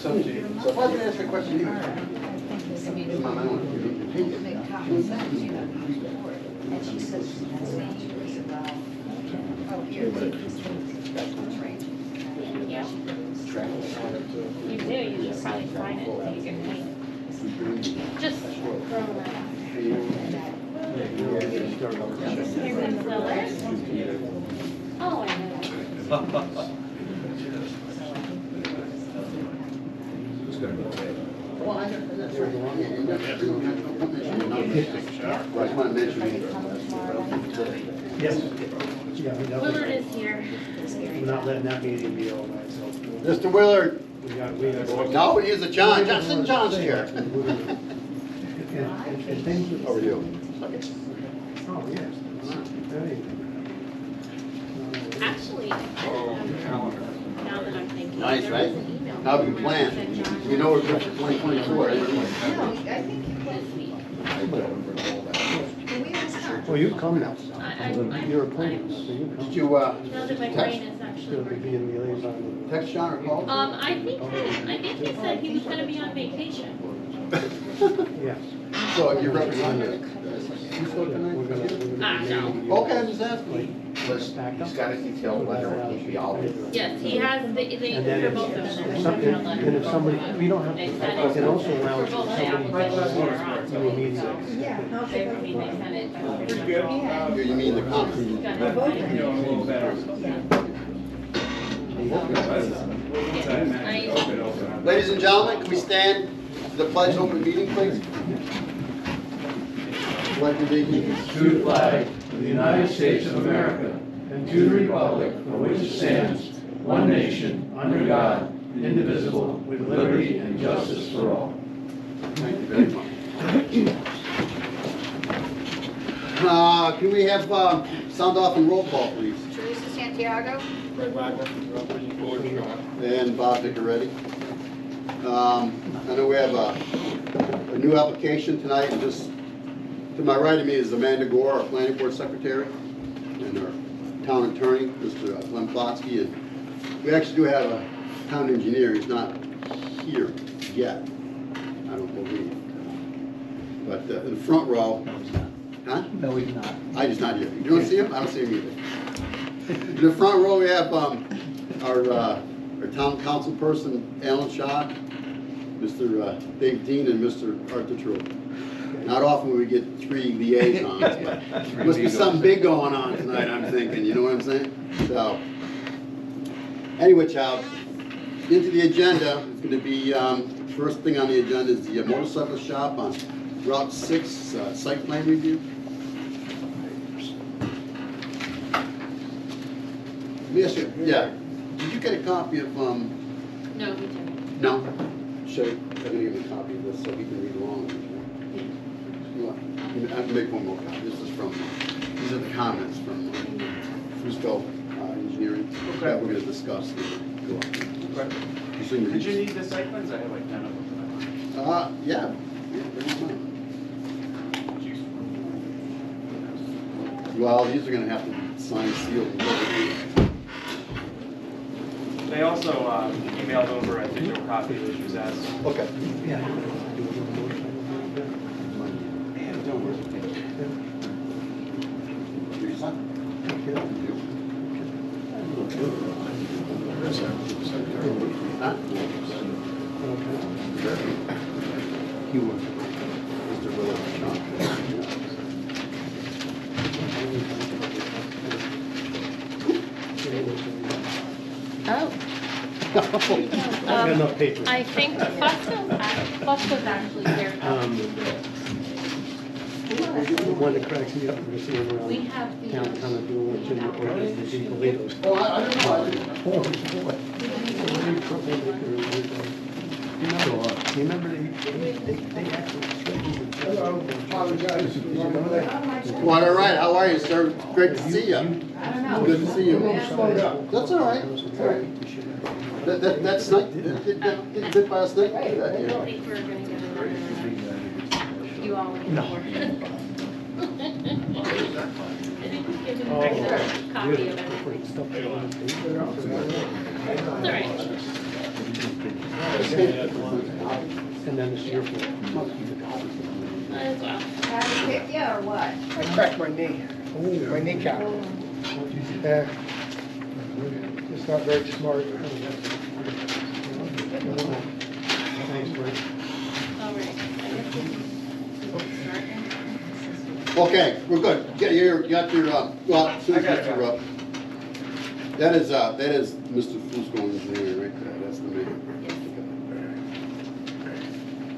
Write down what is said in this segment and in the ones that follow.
It's up to you. So if I can ask a question here. And she says, that's dangerous about, oh, here, take this train. Yeah. You do, you should probably find it so you can paint it. Just throw it out. Oh, I know. Well, I just want to mention. Yes. Yeah, Willard is here. we're not letting that meeting be all by itself. Mr. Willard, We got. no, he's a John. Justin John's here. And things with. How are you? Oh, yes. Very good. Actually, now that I'm thinking. Nice, there right? was an email How we from plan? that John We know we're good for 2024. I think this week. Well, you come now. I'm- You're appointed, so you come. Did you Now that my text, brain is actually You'll be working. in liaison. text Sean or call? I think he said he was gonna be on vacation. Yes. So you represent it? You spoke We're tonight? gonna Ah, be no. naming you. Okay, I'm just asking. Stacked up. He's got a detailed letter, he'll be all. Yes, he has, And for then both of if them. something, and if somebody, we don't have, They to. said I can also For allow both somebody. applications that are on. You immediately. So, Yeah. they, I mean, they sent it. Pretty good. You mean the conference? You know, a little better. Ladies and gentlemen, can we stand to the pledge open meeting, please? Pledge of allegiance. To the flag of the United States of America and to the republic for which it stands, one nation, under God, indivisible, with liberty and justice for all. Thank you very much. Can we have sound off and roll call, please? Teresa Santiago? And Bob Vicaretti. I know we have a new application tonight, and just to my right of me is Amanda Gore, our planning board secretary, and our town attorney, Mr. Glenn Plotsky, and we actually do have a town engineer. He's not here yet, I don't believe. But in the front row, huh? No, he's not. I just not here. You don't see him? I don't see him either. In the front row, we have our town council person, Alan Shaw, Mr. Dave Dean, and Mr. Arthur True. Not often we get three liaisons, but must be something big going on tonight, I'm thinking, you know what I'm saying? So, anyway, child, into the agenda, it's going to be, first thing on the agenda is the motorcycle shop on Route 6 site plan review. Let me ask you, yeah, did you get a copy of, No, he didn't. no? Should I'm gonna give him a copy of this so he can read along. You want, I have to make one more copy. This is from, these are the comments from Fusco Engineering that we're gonna discuss. Go on. You send your- Did you need the site plans? I have like 10 of them. Yeah. Bring them on. Well, these are gonna have to be signed, sealed, and delivered. They also emailed over a digital copy, which was as. Okay. Yeah. Your son? Huh? Mr. Willard Shaw. Oh. I got enough paper. I think Fusco's actually here. The one that cracks me up is the one around We have the. town kind of doing what's in the order, the Doritos. Oh, I don't know. Oh, boy. You remember they actually threatened to apologize. Quite all right. How are you, sir? Great to see you. Good to see you. That's all right. That's nice. Did by us night. I think we're gonna get another. You all want more. I think we give him a copy of everything. It's all right. And then it's your fault. As well. Had to pick you or what? I cracked my knee, my kneecap. Yeah. It's not very smart. Thanks, Bruce. All right. I guess we can start. Okay, we're good. You got your, well, as soon as I got it. Mr. That is Mr. Fusco engineering right there, that's the man.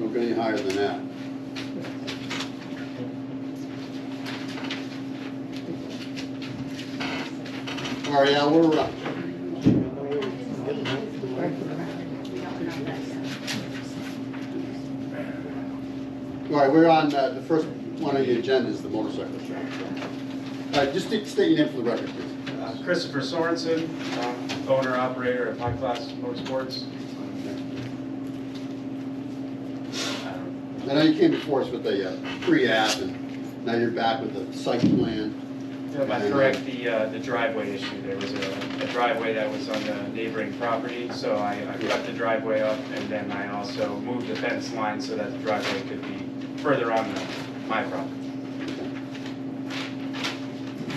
Don't get any higher than that. All right, yeah, we're, We don't have that yet. all right, we're on the first one on the agenda is the motorcycle shop. All right, just state your name for the record, please. Christopher Sorensen, owner, operator of High Class Motorsports. I know you came before us with a pre-app, and now you're back with the site plan. To correct the driveway issue, there was a driveway that was on the neighboring property, so I cut the driveway up, and then I also moved the fence line so that the driveway could be further on my property.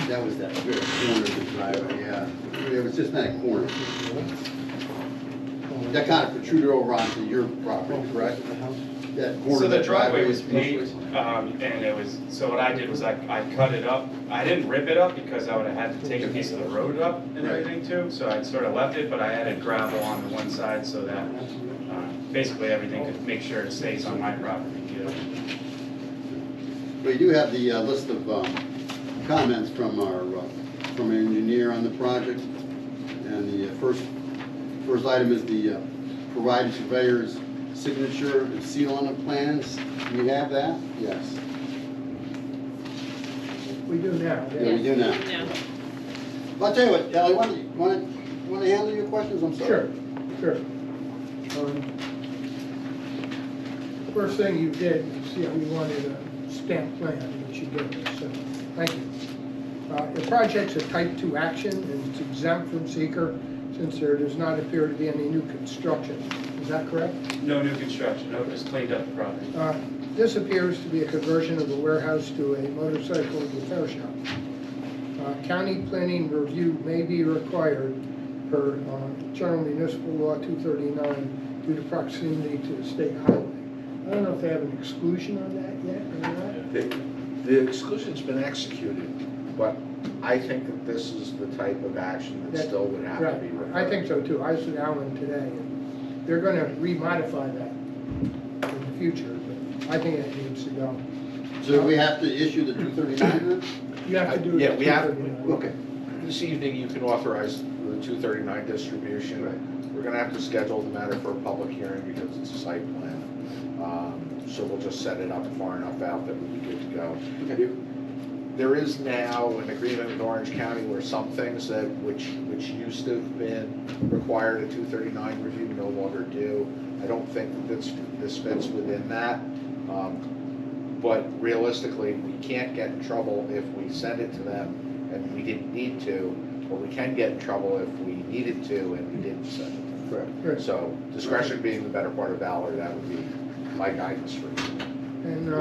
That was that good corner of the driveway, yeah. It was just that corner. That kind of protruded over onto your property, correct? That corner So of the driveway was is- paved, and it was, so what I did was I cut it up. I didn't rip it up because I would have had to take a piece of the road up and Right. everything too, so I sort of left it, but I added gravel on the one side so that basically everything could make sure it stays on my property. But you do have the list of comments from our engineer on the project. And the first item is the provided surveyor's signature and seal on the plans. Do you have that? Yes. We do now. Yeah, we do now. No. Well, I'll tell you what, Kelly, want to handle your questions? I'm sorry. Sure. First thing you did, you see how you wanted a stamp plan, which you did, so, thank you. The project's a type 2 action, and it's exempt from seeker since there does not appear to be any new construction. Is that correct? No new construction, no, just cleaned up the property. This appears to be a conversion of a warehouse to a motorcycle repair shop. County planning review may be required per General Municipal Law 239 due to proximity to a state highway. I don't know if they have an exclusion on that yet or not. The exclusion's been executed, but I think that this is the type of action that still would have to be Right. referred. I think so too. I was with Alan today, and they're gonna remodify that in the future, but I think it needs to go. So we have to issue the 239 then? You have to do it. Yeah, we have- 239. Okay. This evening, you can authorize the 239 distribution. We're gonna have to schedule the matter for a public hearing because it's a site plan. So we'll just set it up far enough out that we'll be good to go. There is now an agreement with Orange County where some things that, which used to have been required a 239 review no longer do. I don't think that this fits within that. But realistically, we can't get in trouble if we send it to them and we didn't need to, or we can get in trouble if we needed to and we didn't send it to them. Right. So discretion being the better part of valor, that would be my guidance for you. And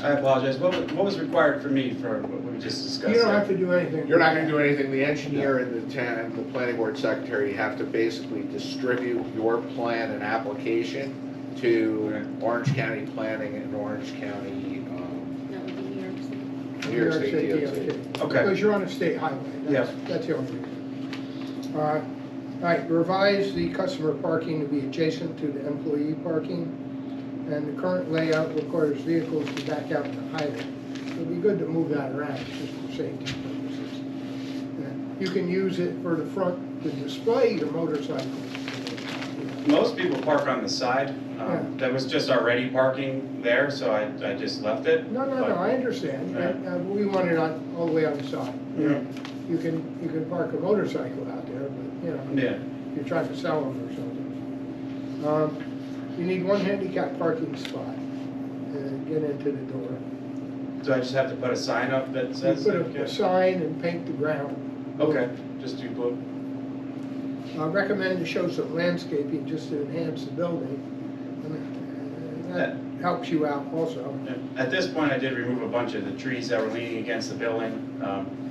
I apologize, what was required for me for what we just discussed? you don't have to do anything. You're not gonna do anything, the engineer and the planning board secretary have to basically distribute your plan and application to Orange County Planning and Orange County, That would be New York City. New York State DOT. Okay. Because you're on a state highway. That's the only reason. All right, revise the customer parking to be adjacent to the employee parking. And the current layout requires vehicles to back out the highway. It'd be good to move that around just for safety purposes. You can use it for the front to display your motorcycle. Most people park on the side. Yeah. That was just already parking there, so I just left it. No, I understand. Yeah. We want it all the way on the side. Yeah. You can park a motorcycle out there, but, Yeah. you're trying to sell them or something. You need one handicap parking spot to get into the door. Do I just have to put a sign up that You says? put that? a sign and paint the ground. Okay, just do blue. recommend to show some landscaping just to enhance the building. And that helps you out also. At this point, I did remove a bunch of the trees that were leaning against the building,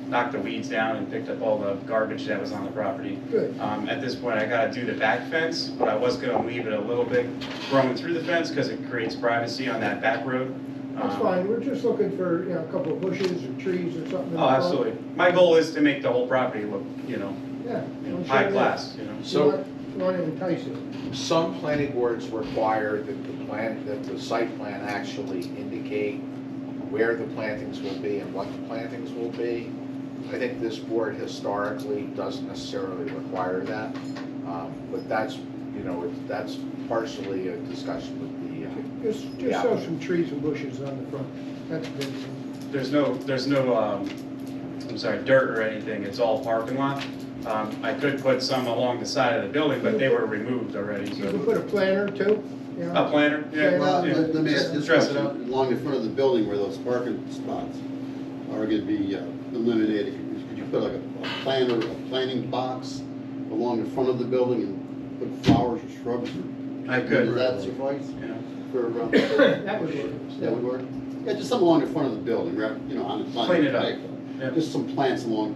knocked the weeds down and picked up all the garbage that was on the property. Good. At this point, I gotta do the back fence, but I was gonna leave it a little bit growing through the fence because it creates privacy on that back road. That's fine, we're just looking for, a couple of bushes or trees or something. in the Oh, front. absolutely. My goal is to make the whole property look, Yeah. I'm sure high it class, is. So- You want to entice it. Some planning boards require that that the site plan actually indicate where the plantings will be and what the plantings will be. I think this board historically doesn't necessarily require that, but that's, that's partially a discussion with Just show some trees and bushes on the front. That's good. There's no, dirt or anything, it's all parking lot. I could put some along the side of the building, but they were removed already, You can so. put a planter too. A planter, yeah. Well, yeah. let me ask this Dress it question, up. along the front of the building where those parking spots are gonna be eliminated, could you put like a planting box along the front of the building and put flowers or shrubs? I could. Does that suffice Yeah. for, That would work. that would work? Yeah, just something along the front of the building, right, on the. Clean it up. Yeah. Just some plants along,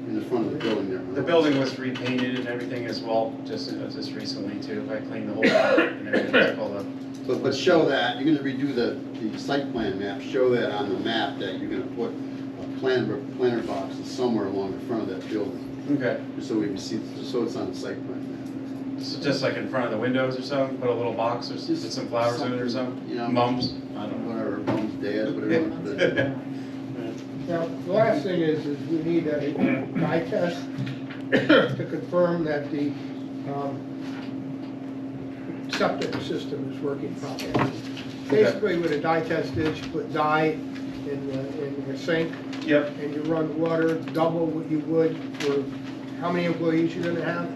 in the front of the building there. The building was repainted and everything as well, just recently too. I cleaned the whole lot and everything's pulled up. But show that, you're gonna redo the site plan map, show that on the map that you're gonna put a planter boxes somewhere along the front of that building, Okay. just so we can see, just so it's on the site plan So just like in front of the windows or something, put a little box or put some flowers in it or something? Mums? I don't map. know. Whatever, mom's dad, whatever. Now, the last thing is we need a dye test to confirm that the septic system is working properly. Basically, what a dye test is, you put dye in your sink, Yep. and you run water double what you would for how many employees you're gonna have.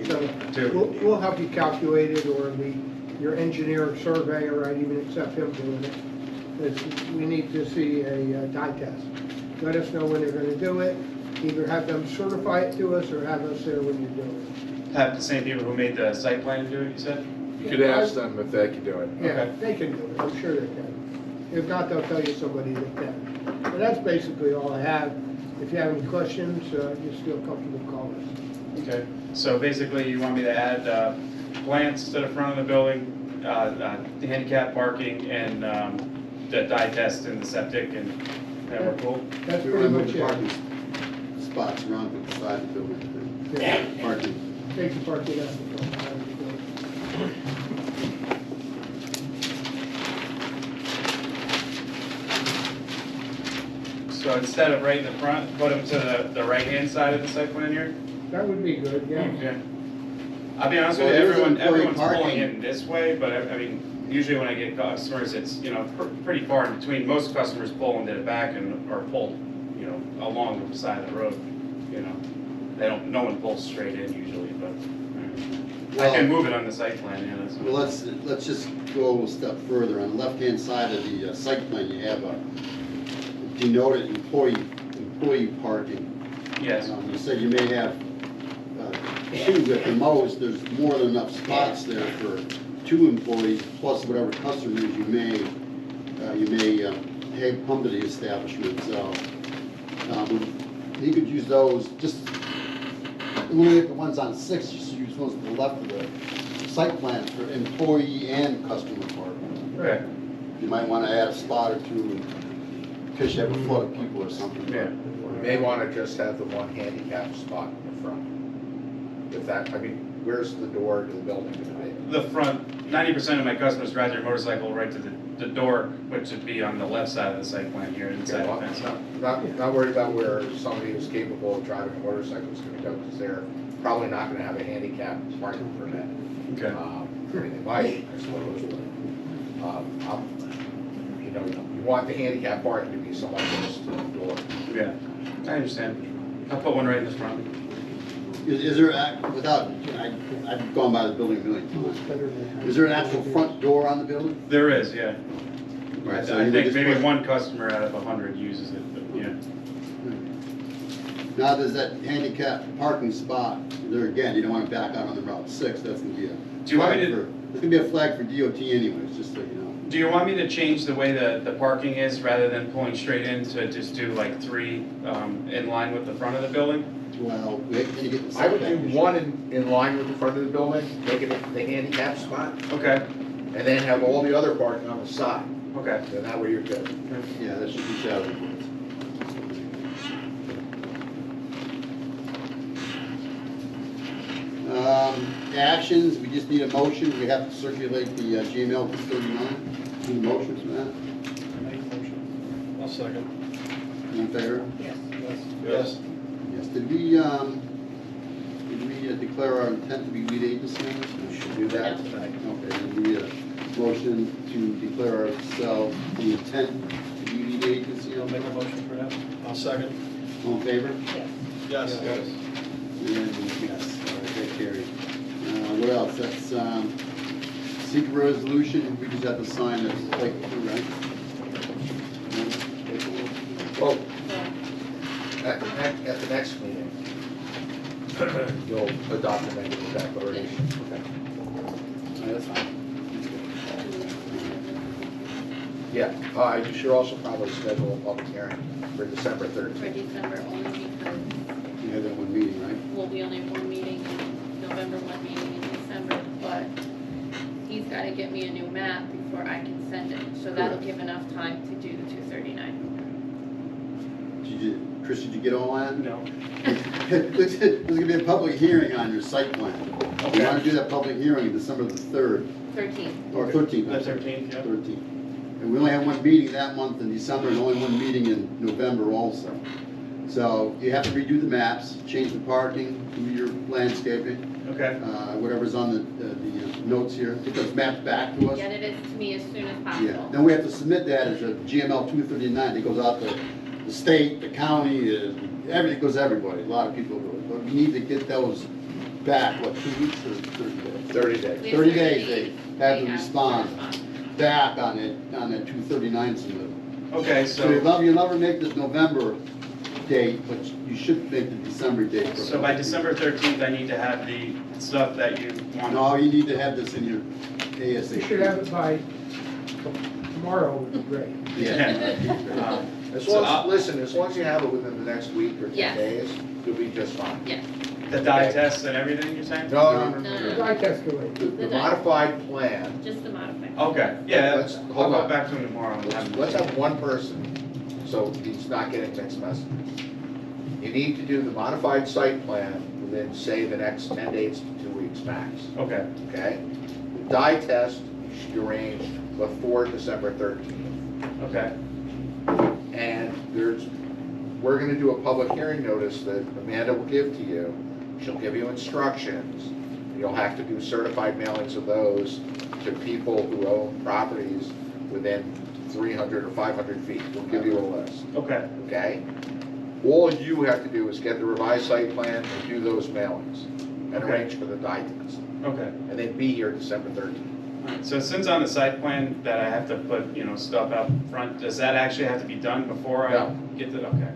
So Two. we'll help you calculate it, or your engineer or surveyor, I'd even accept him doing it. We need to see a dye test. Let us know when they're gonna do it, either have them certify it to us or have us there when you do it. Have the same people who made the site plan do it, you said? You could ask them if they could do it. Yeah, Okay. they can do it, I'm sure they can. If not, they'll tell you somebody that can. But that's basically all I have. If you have any questions, just feel comfortable calling us. Okay, so basically you want me to add plants to the front of the building, the handicap parking, and the dye test in the septic, and then we're cool? That's We pretty remove much the it. parking spots around the side of the building, Yeah. parking. Take the parking out. So instead of right in the front, put them to the right-hand side of the site plan here? That would be good, yeah. Yeah. I'll be honest with Well, you, there's employee everyone's pulling parking. in this way, but I mean, usually when I get customers, it's, pretty far in between. Most customers pull into the back and, or pull, along the side of the road, They don't, no one pulls straight in usually, but I can move it on the site plan, yeah, that's. Well, let's just go a step further. On the left-hand side of the site plan, you have a denoted employee parking. Yes, You said you may have two at the most, there's more than enough spots there for 2 employees, plus whatever customers you may have come to the establishment, so you could use those, just eliminate the ones on 6, just use ones to the left of the site plan for employee and customer parking. okay, You might want to add a spot or 2 in case you have a flood of people or something. yeah. You may want to just have the one handicap spot in the front. If that, where's the door to the building going to be? The front, 90% of my customers drive their motorcycle right to the door, which would be on the left side of the site plan here, inside the fence. Not worried about where somebody who's capable of driving a motorcycle is going to go, because they're probably not going to have a handicap parking permit. Okay. They might, I suppose, but, you want the handicap parking to be somewhat close to the door. Yeah, I understand. I'll put one right in the front. Is there, I've gone by the building a million times. Is there an actual front door on the building? There is, yeah. Right, so I you think just maybe put- one customer out of 100 uses it, but yeah. Now there's that handicap parking spot, there again, you don't wanna back out on the Route 6, that's gonna be a. Do you want me to- There's gonna be a flag for DOT anyways, just so you know. Do you want me to change the way the parking is rather than pulling straight in to just do like 3 in line with the front of the building? Well, then you get the I would do setback issue. one in line with the front of the building, make it the handicap spot, Okay, and then have all the other parking on the side. okay. Then that way you're good. Yeah, that should be shouted. Actions, we just need a motion, we have to circulate the GML 239. Need a motion for that? Make a motion. I'll second. All in favor? Yes. Yes. Yes, did we declare our intent to be lead agency on this? We should do that tonight. Okay, then we need a motion to declare ourselves the intent to be lead agency. I'll make a motion for that. I'll second. All in favor? Yes. Yes. And yes, all right, that carries. What else? That's, secret resolution, we just have to sign this, like, right? Well, at the next meeting, you'll adopt a negative declaration. Okay. All right, that's fine. Yeah, you should also probably schedule a public hearing for December 13th. For December only because, We had that one meeting, right? well, we only have one meeting in November, one meeting in December, but he's gotta get me a new map before I can send it, so that'll give enough time to do the 239. Chris, did you get all that? No. There's gonna be a public hearing on your site plan. We wanna do that public hearing on December the 3rd, 13. or 13th. The 13th, yeah. 13th. And we only have one meeting that month in December, and only one meeting in November also. So you have to redo the maps, change the parking, do your landscaping, Okay, whatever's on the notes here, get those maps back to us. Get it to me as soon as Yeah, possible. then we have to submit that as a GML 239, it goes out to the state, the county, everything goes to everybody, a lot of people do it. But we need to get those back, what, 2 weeks or 30 days? 30 days. We have 30 days they have to They respond back on that 239 submittal. okay, So so, you'll never make this November date, but you should make the December date. for- so by December 13th, I need to have the stuff that you want. No, you need to have this in your ASAP. You should have it by tomorrow would be great. Yeah. As So long I'll- as, listen, as long as you have it within the next week or 10 Yes. days, you'll be just fine. Yes, The dye test and everything, you're saying? No. The eye test can wait. The modified plan, just the modified. Okay, yeah, Let's- I'll hold go on. back to him tomorrow. and have him- let's have one person, so he's not getting mixed messages. You need to do the modified site plan within, say, the next 10 days to 2 weeks max, Okay, okay? The dye test should be arranged before December 13th. okay, And we're gonna do a public hearing notice that Amanda will give to you. She'll give you instructions. You'll have to do certified mailings of those to people who own properties within 300 or 500 feet. We'll give you a list, okay, okay? All you have to do is get the revised site plan and do those mailings and Okay. arrange for the dye test. okay. And then be here December 13th. Alright, so since on the site plan that I have to put, stuff out front, does that actually have to be done before I No. get to, okay.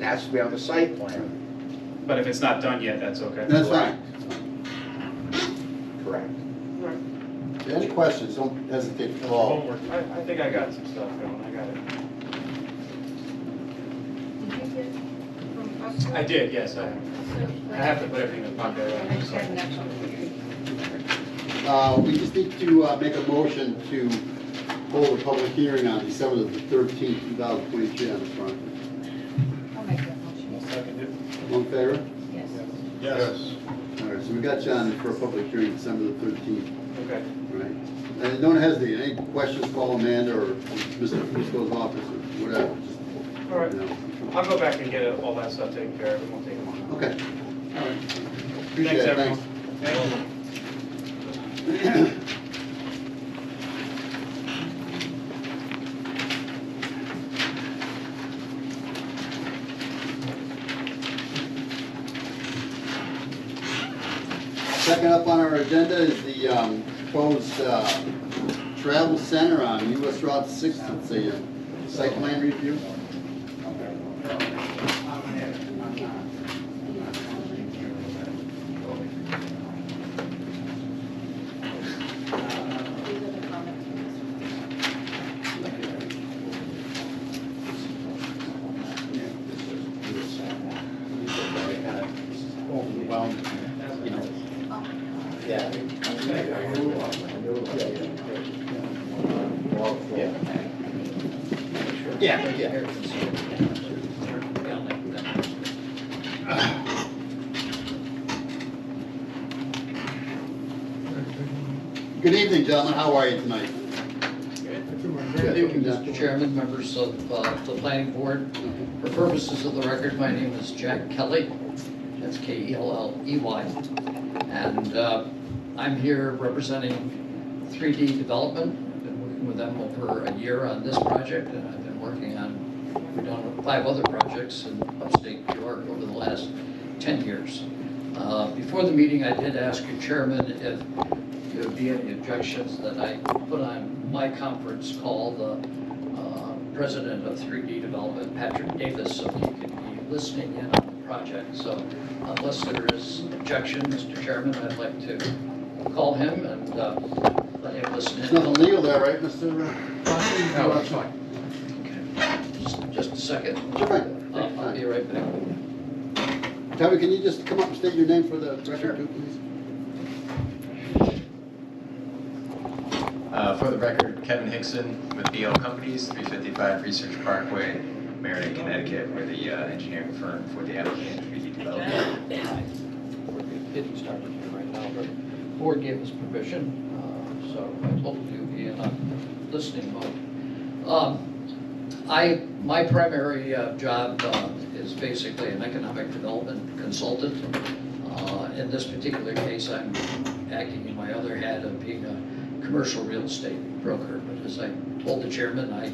It has to be on the site plan, But if it's not done yet, that's okay? That's fine. correct? Any questions, don't hesitate to call. Homework, I think I got some stuff going, I got it. Did you get from us? I did, yes, I have to put everything in the pocket. Next time, next one. We just need to make a motion to hold a public hearing on December the 13th, 2023 on this project. I'll make that motion. I'll second it. All in favor? Yes. Yes. All right, so we got you on for a public hearing December the 13th, Okay, all right? And don't hesitate, any questions, call Amanda or Mr. Fusco's office or whatever, just, all right. you know. I'll go back and get all that stuff taken care of, and we'll take them on. Okay. All right. Appreciate Thanks, it, everyone. thanks. Thank you. Second up on our agenda is the proposed travel center on US Route 6. It's a site plan review. Good evening, gentlemen. How are you tonight? Good evening, Mr. Chairman, members of the planning board. For purposes of the record, my name is Jack Kelly. That's K-E-L-L-E-Y. And I'm here representing 3D Development. I've been working with them over a year on this project, and I've been working on, we've done 5 other projects in upstate New York over the last 10 years. Before the meeting, I did ask your chairman if there would be any objections that I put on my conference call the president of 3D Development, Patrick Davis, so he could be listening in on the project. So unless there is objection, Mr. Chairman, I'd like to call him and let him listen There's in. nothing legal there, right, Mr. No, it's fine. Okay. Just a second. Sure, fine. I'll be right back. Kevin, can you just come up and state your name for the record, too, please? For the record, Kevin Hickson with BL Companies, 355 Research Parkway, Meriden, Connecticut. We're the engineering firm for the applicant 3D Development. We're getting started here right now, but the board gave us permission, so I told you to be in a listening mode. My primary job is basically an economic development consultant. In this particular case, I'm acting in my other hat of being a commercial real estate broker. But as I told the chairman, I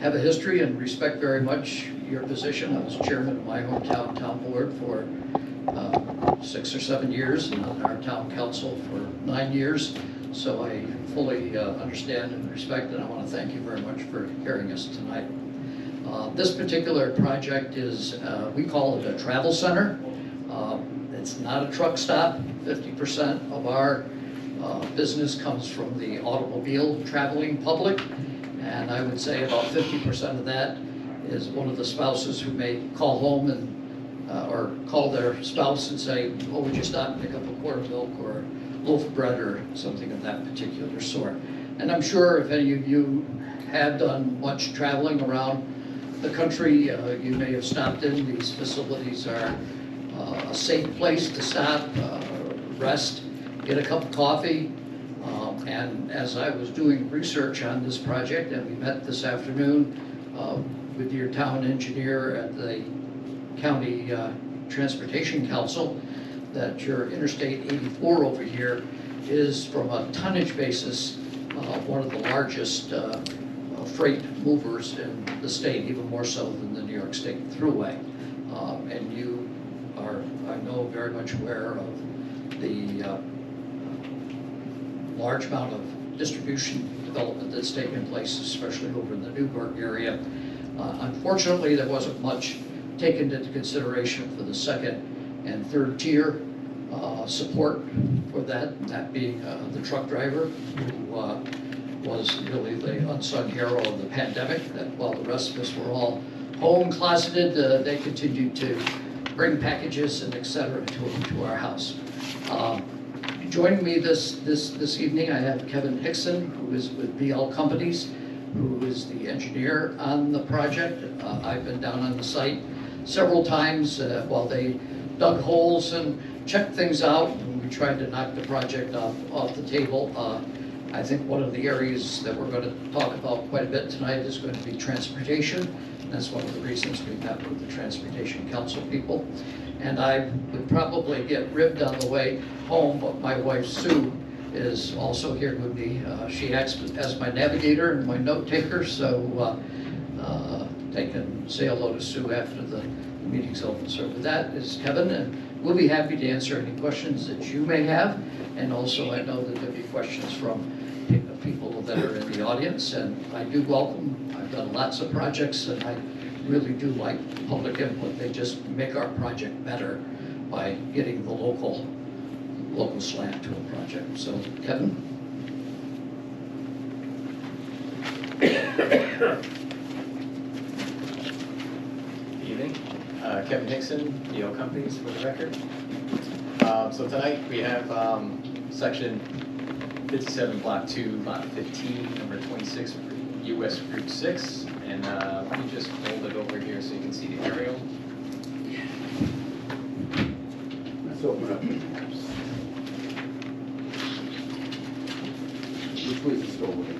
have a history and respect very much your position. I was chairman of my hometown town board for 6 or 7 years, and on our town council for 9 years. So I fully understand and respect, and I want to thank you very much for hearing us tonight. This particular project is, we call it a travel center. It's not a truck stop. 50% of our business comes from the automobile traveling public, and I would say about 50% of that is one of the spouses who may call home and or call their spouse and say, oh, would you stop and pick up a quart of milk or a loaf of bread or something of that particular sort. And I'm sure if any of you have done much traveling around the country, you may have stopped in. These facilities are a safe place to stop, rest, get a cup of coffee. And as I was doing research on this project, and we met this afternoon with your town engineer at the County Transportation Council, that your Interstate 84 over here is, from a tonnage basis, one of the largest freight movers in the state, even more so than the New York State Thruway. And you are, I know, very much aware of the large amount of distribution development that's taken place, especially over in the Newburgh area. Unfortunately, there wasn't much taken into consideration for the second and third tier support for that being the truck driver, who was really the unsung hero of the pandemic, that while the rest of us were all home closeted, they continued to bring packages and et cetera to our house. Joining me this evening, I have Kevin Hickson, who is with BL Companies, who is the engineer on the project. I've been down on the site several times while they dug holes and checked things out, and we tried to knock the project off the table. I think one of the areas that we're going to talk about quite a bit tonight is going to be transportation. That's one of the reasons we met with the Transportation Council people. And I would probably get ribbed on the way home, but my wife Sue is also here with me. She acts as my navigator and my note taker, so they can say hello to Sue after the meeting's over. So with that is Kevin, and we'll be happy to answer any questions that you may have. And also, I know that there'll be questions from people that are in the audience, and I do welcome. I've done lots of projects, and I really do like public input. They just make our project better by getting the local slant to a project. So, Kevin? Good evening. Kevin Hickson, BL Companies, for the record. So tonight we have section 57 Block 2, Lot 15, number 26, US Route 6. And let me just hold it over here so you can see the aerial. Let's open up the maps. Which way is the store with it?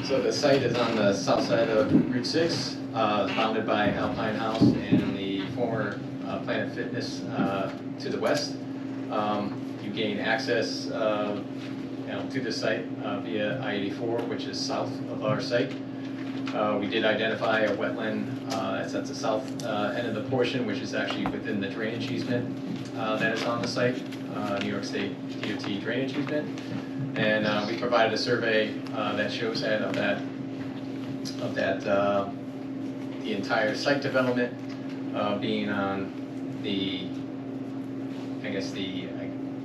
So the site is on the south side of Route 6, bounded by Alpine House and the former Planet Fitness to the west. You gain access to the site via I-84, which is south of our site. We did identify a wetland that's at the south end of the portion, which is actually within the drainage easement that is on the site, New York State DOT drainage easement. And we provided a survey that shows that the entire site development being on the,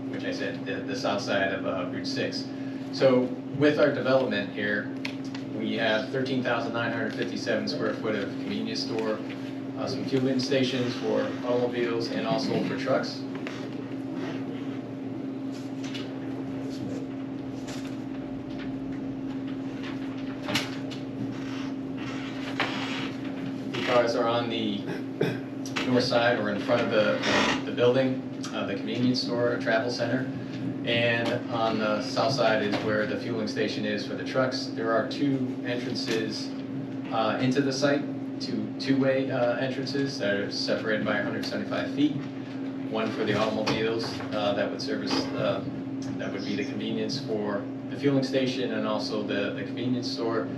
which I said, the south side of Route 6. So with our development here, we have 13,957 square foot of convenience store, some fueling stations for automobiles and also for trucks. The cars are on the north side or in front of the building, the convenience store, a travel center. And on the south side is where the fueling station is for the trucks. There are two entrances into the site, two-way entrances that are separated by 175 feet. One for the automobiles that would service, that would be the convenience for the fueling station and also the convenience store.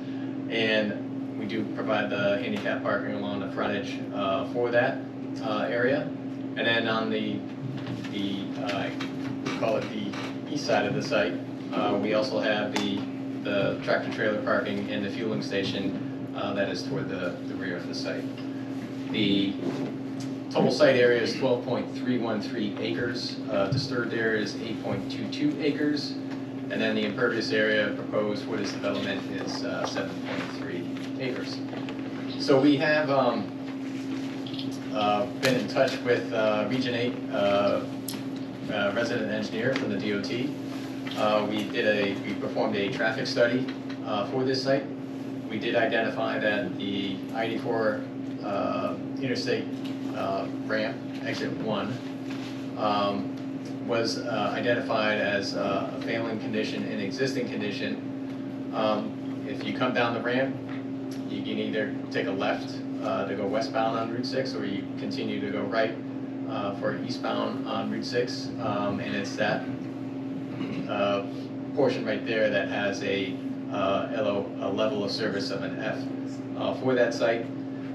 And we do provide the handicap parking along the frontage for that area. And then on we call it the east side of the site, we also have the tractor trailer parking and the fueling station that is toward the rear of the site. The total site area is 12.313 acres. Disturbed area is 8.22 acres. And then the impervious area proposed for this development is 7.3 acres. So we have been in touch with Region 8 resident engineer from the DOT. We performed a traffic study for this site. We did identify that the I-84 interstate ramp, exit 1, was identified as a failing condition and existing condition. If you come down the ramp, you can either take a left to go westbound on Route 6, or you continue to go right for eastbound on Route 6. And it's that portion right there that has a level of service of an F for that site.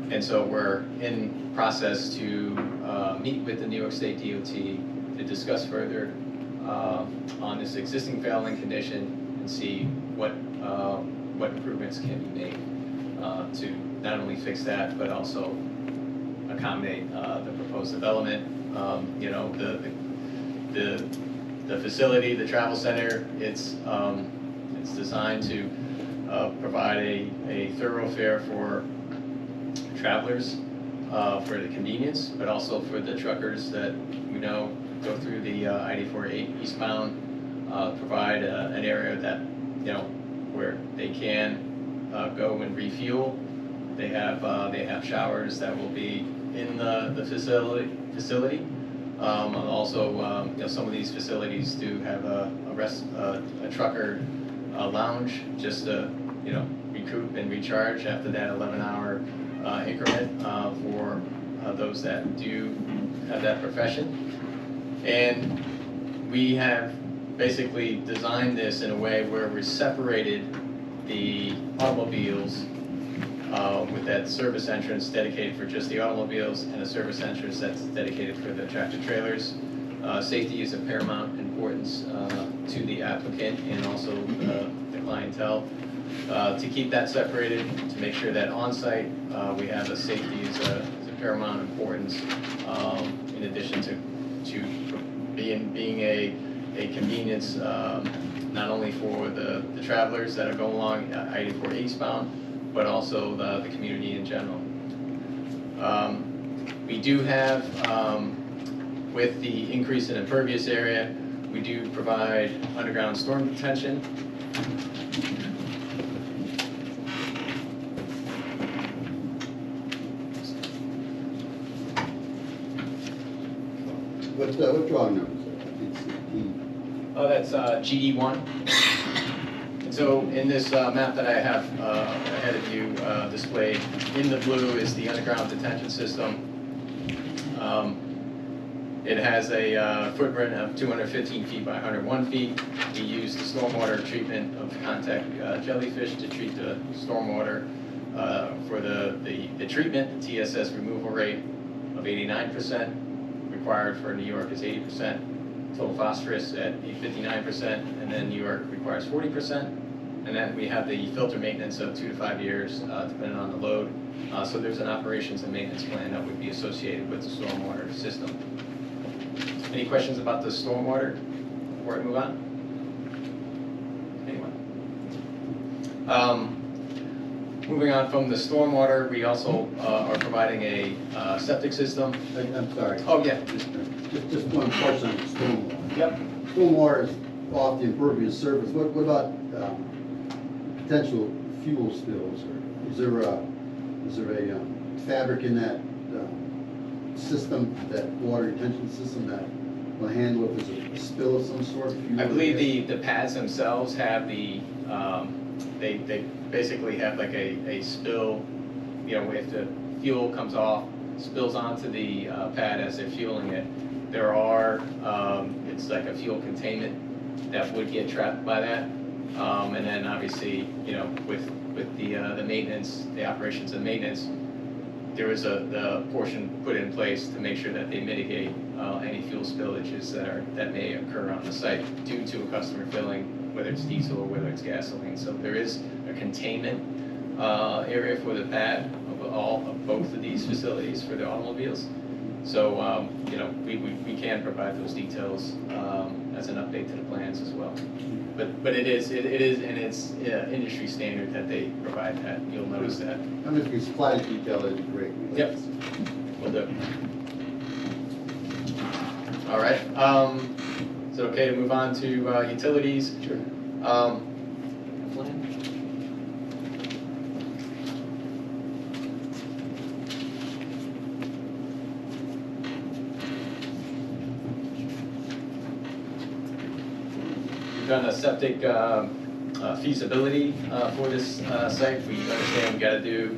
And so we're in process to meet with the New York State DOT to discuss further on this existing failing condition and see what improvements can be made to not only fix that, but also accommodate the proposed development. You know, the facility, the travel center, it's designed to provide a thoroughfare for travelers for the convenience, but also for the truckers that we know go through the I-84 eastbound, provide an area that, you know, where they can go and refuel. They have showers that will be in the facility. Also, you know, some of these facilities do have a trucker lounge just to, you know, recoup and recharge after that 11-hour increment for those that do have that profession. And we have basically designed this in a way where we separated the automobiles with that service entrance dedicated for just the automobiles and a service entrance that's dedicated for the tractor trailers. Safety is of paramount importance to the applicant and also the clientele. To keep that separated, to make sure that on-site we have a safety is a paramount importance, in addition to being a convenience not only for the travelers that are going along I-84 eastbound, but also the community in general. We do have with the increase in impervious area, we do provide underground storm detention. What drawing number is that? It's the Oh, that's GD1. And so in this map that I have ahead of you displayed, in the blue is the underground detention system. It has a footprint of 215 feet by 101 feet. We use the stormwater treatment of contact jellyfish to treat the stormwater for the treatment. The TSS removal rate of 89%. Required for New York is 80%. Total phosphorus at 59%, and then New York requires 40%. And then we have the filter maintenance of 2 to 5 years, depending on the load. So there's an operations and maintenance plan that would be associated with the stormwater system. Any questions about the stormwater before I move on? Anyone? Moving on from the stormwater, we also are providing a septic system. I'm sorry. Oh, yeah. Just one question on stormwater. Yep. Stormwater is off the impervious surface. What about potential fuel spills? Or is there a fabric in that system, that water retention system, that will handle if there's a spill of some sort? I believe the pads themselves have the, they basically have like a spill, you know, if the fuel comes off, spills onto the pad as they're fueling it. There are, it's like a fuel containment that would get trapped by that. And then obviously, you know, with the maintenance, the operations and maintenance, there is the portion put in place to make sure that they mitigate any fuel spillages that may occur on the site due to a customer filling, whether it's diesel or whether it's gasoline. So there is a containment area for the pad of both of these facilities for the automobiles. So you know, we can provide those details as an update to the plans as well. But it is, and it's industry standard that they provide that. You'll notice that. I mean, if you supply the detail, that'd be great. Yep, will do. All right, is it okay to move on to utilities? Sure. We've done a septic feasibility for this site. We understand we got to do,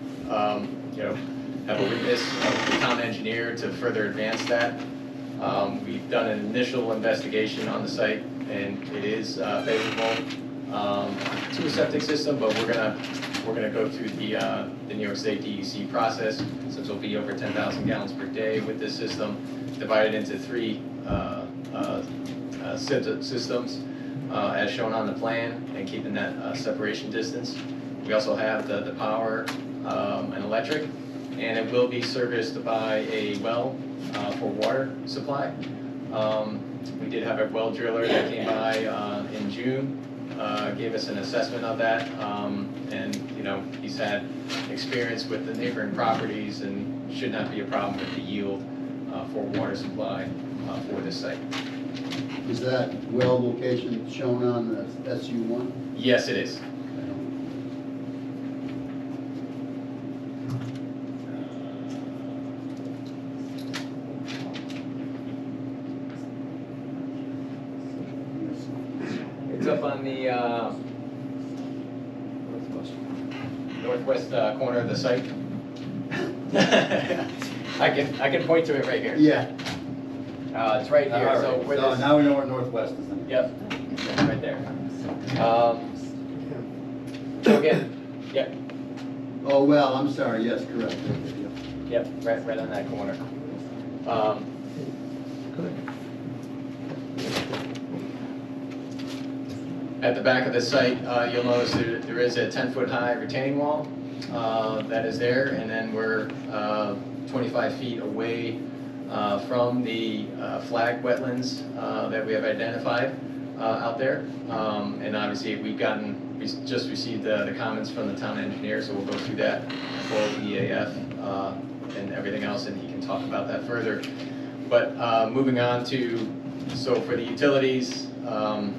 you know, have a witness of the town engineer to further advance that. We've done an initial investigation on the site, and it is favorable to a septic system, but we're gonna go through the New York State DEC process, since it'll be over 10,000 gallons per day with this system, divided into 3 systems. As shown on the plan, and keeping that separation distance. We also have the power and electric, and it will be serviced by a well for water supply. We did have a well driller that came by in June, gave us an assessment of that, and you know, he's had experience with the neighboring properties and should not be a problem with the yield for water supply for this site. Is that well location shown on the SU1? Yes, it is. It's up on the northwest corner of the site. I can point to it right here. Yeah. It's right here. All So right. where So this, now we know where northwest is. Then. yep, right there. So again, yep, Oh, well, I'm sorry. Yes, correct. yep, right on that corner. At the back of the site, you'll notice there is a 10-foot high retaining wall that is there, and then we're 25 feet away from the flag wetlands that we have identified out there. And obviously, we just received the comments from the town engineer, so we'll go through that for EAF and everything else, and he can talk about that further. But moving on to, so for the utilities, well,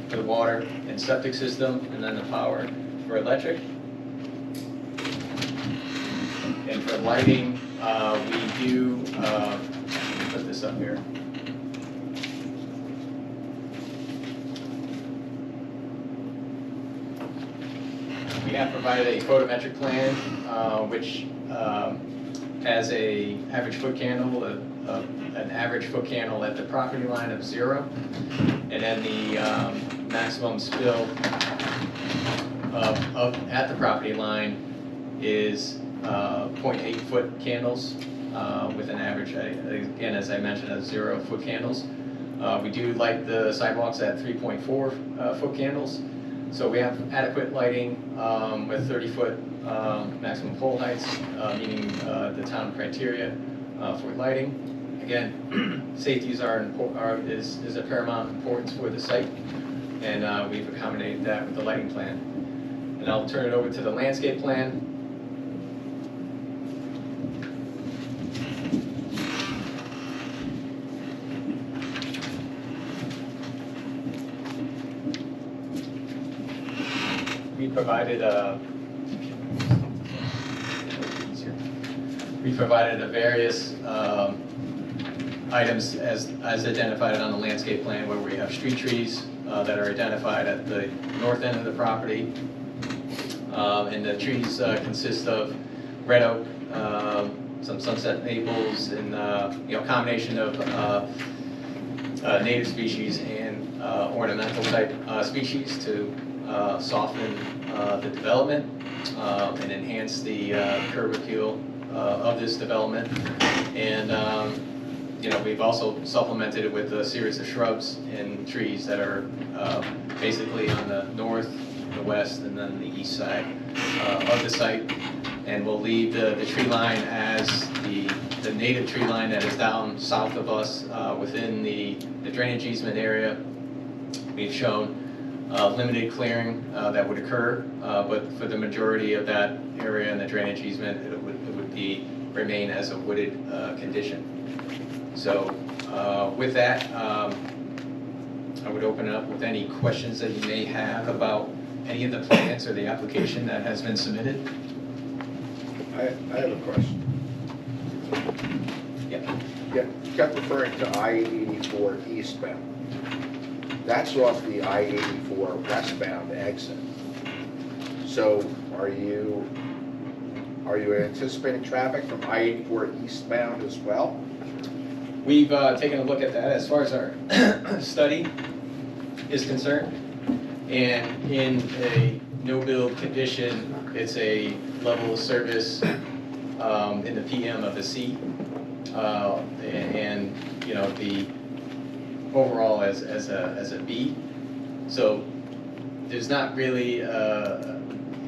for the water and septic system, and then the power for electric. And for lighting, we do, put this up here. We have provided a photometric plan, which has a average foot candle, an average foot candle at the property line of 0, and then the maximum spill at the property line is 0.8 foot candles with an average, again, as I mentioned, of 0 foot candles. We do light the sidewalks at 3.4 foot candles. So we have adequate lighting with 30-foot maximum pole heights, meeting the town criteria for lighting. Again, safety is a paramount importance for the site, and we've accommodated that with the lighting plan. And I'll turn it over to the landscape plan. We provided a various items as identified on the landscape plan, where we have street trees that are identified at the north end of the property. And the trees consist of red oak, some sunset maples, and combination of native species and ornamental type species to soften the development and enhance the curb appeal of this development. And we've also supplemented it with a series of shrubs and trees that are basically on the north, the west, and then the east side of the site. And we'll leave the tree line as the native tree line that is down south of us within the drainage easement area. We've shown limited clearing that would occur, but for the majority of that area in the drainage easement, it would remain as a wooded condition. So with that, I would open it up with any questions that you may have about any of the plans or the application that has been submitted. I have a question. Yeah. You kept referring to I-84 eastbound. That's off the I-84 westbound exit. So are you anticipating traffic from I-84 eastbound as well? We've taken a look at that as far as our study is concerned. And in a no-build condition, it's a level of service in the PM of a C. And the overall as a B. So there's not really in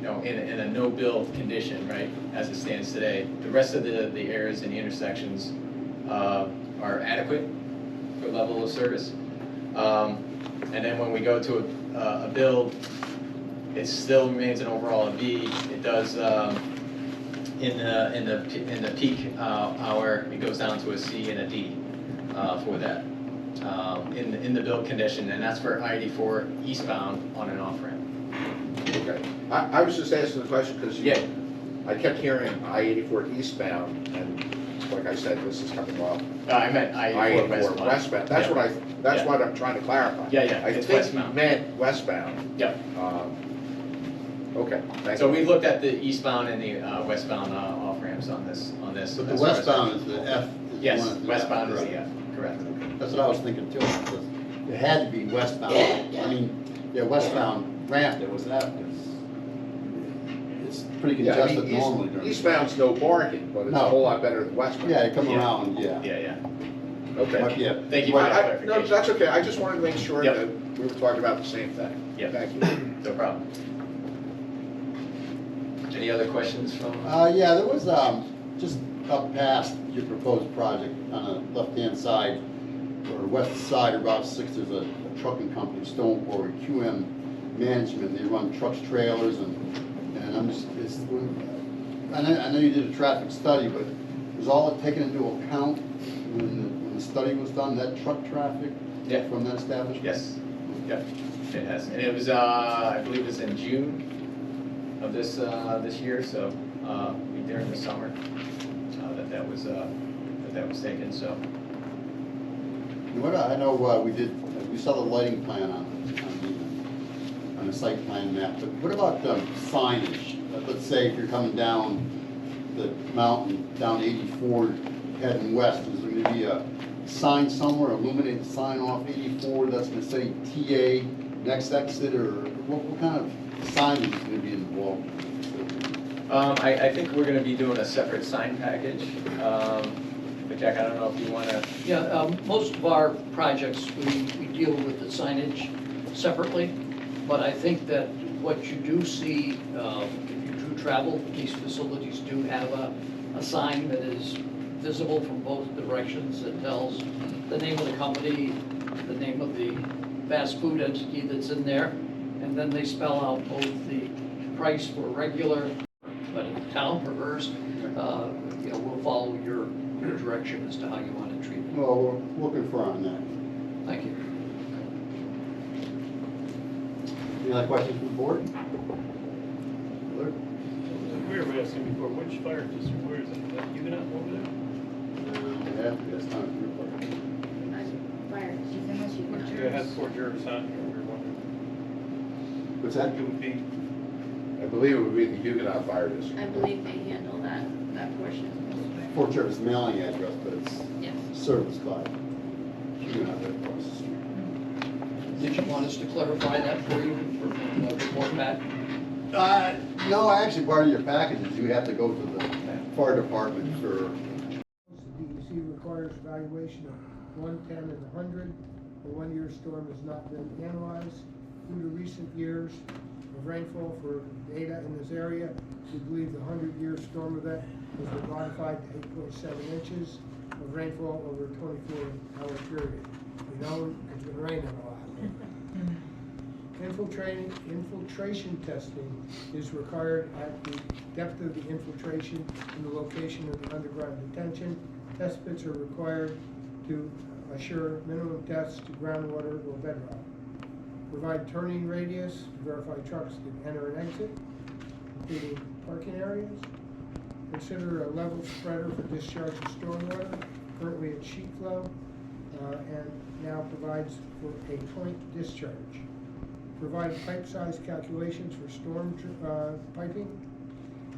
a no-build condition, right, as it stands today. The rest of the areas and the intersections are adequate for level of service. And then when we go to a build, it still remains an overall a B. It does in the peak hour, it goes down to a C and a D for that in the build condition, and that's for I-84 eastbound on and off ramp. Okay. I was just asking the question because Yeah. I kept hearing I-84 eastbound, and like I said, this is coming off I meant I-84 I-84 westbound. That's Yeah. that's Yeah. what I'm trying to clarify. Yeah, I it's think you westbound. meant westbound. Yep. Okay, thank So you. we looked at the eastbound and the westbound off ramps on this. But the as far as- westbound is the F. is the Yes, one that's the westbound is F, the F, correct. That's what I was thinking too. Because it had to be westbound. I mean, westbound ramp, it was F. It's pretty Yeah, I congested mean, normally during. eastbound's no parking, but it's a No. whole lot better than westbound. Yeah, you come Yeah. around, yeah. Yeah. Okay. But yeah. Thank you for that No, clarification. that's okay. I just wanted to make sure Yep. that we were talking about the same thing. Yep. Thank you. No problem. Any other questions from? Yeah, there was, just up past your proposed project on the left-hand side, or west side of Route 6, there's a trucking company, Stone Quarry, QM Management. They run trucks, trailers, and I'm just, I know you did a traffic study, but Was all that taken into account when the study was done, that truck traffic Yeah. from that establishment? Yes, yep, it has. And it was, I believe it was in June of this year, so during the summer, that was taken, so. What I know, we saw the lighting plan on the site plan map, but what about signage? Let's say if you're coming down the mountain, down 84, heading west, is there gonna be a sign somewhere, illuminated sign off 84 that's gonna say TA, next exit, or what kind of signage is gonna be involved? I think we're gonna be doing a separate sign package. But Jack, I don't know if you wanna, Yeah, most of our projects, we deal with the signage separately, but I think that what you do see, if you do travel, these facilities do have a sign that is visible from both directions that tells the name of the company, the name of the fast food entity that's in there, and then they spell out both the price for regular, but if the town prefers, we'll follow your direction as to how you want to treat it. Well, we'll confer on that. Thank you. Any other questions from the board? Clerk? We were asking before, which fire district, where is it? Is that Huguenot over there? Yeah, that's not your part. Fire. She's in what she wants. Yeah, it has Fort Jervis on here, we were wondering. What's that? It would be, I believe it would be the Huguenot Fire District. I believe they handle that portion. Fort Jervis mailing address, but it's Yes. serviced by Huguenot right across the street. Did you want us to clarify that for you, for report back? No, actually, part of your package is you have to go to the fire department for, The DEC requires evaluation of 110 and 100. The one-year storm has not been analyzed. Due to recent years of rainfall for data in this area, we believe the 100-year storm event has been modified to 8.7 inches of rainfall over a 24-hour period. We know it's been raining a lot. Infiltration testing is required at the depth of the infiltration and the location of the underground detention. Test pits are required to assure minimum depths to groundwater or bedrock. Provide turning radius to verify trucks can enter and exit, including parking areas. Consider a level spreader for discharge of stormwater, currently at sheet flow, and now provides for a point discharge. Provide pipe size calculations for storm piping.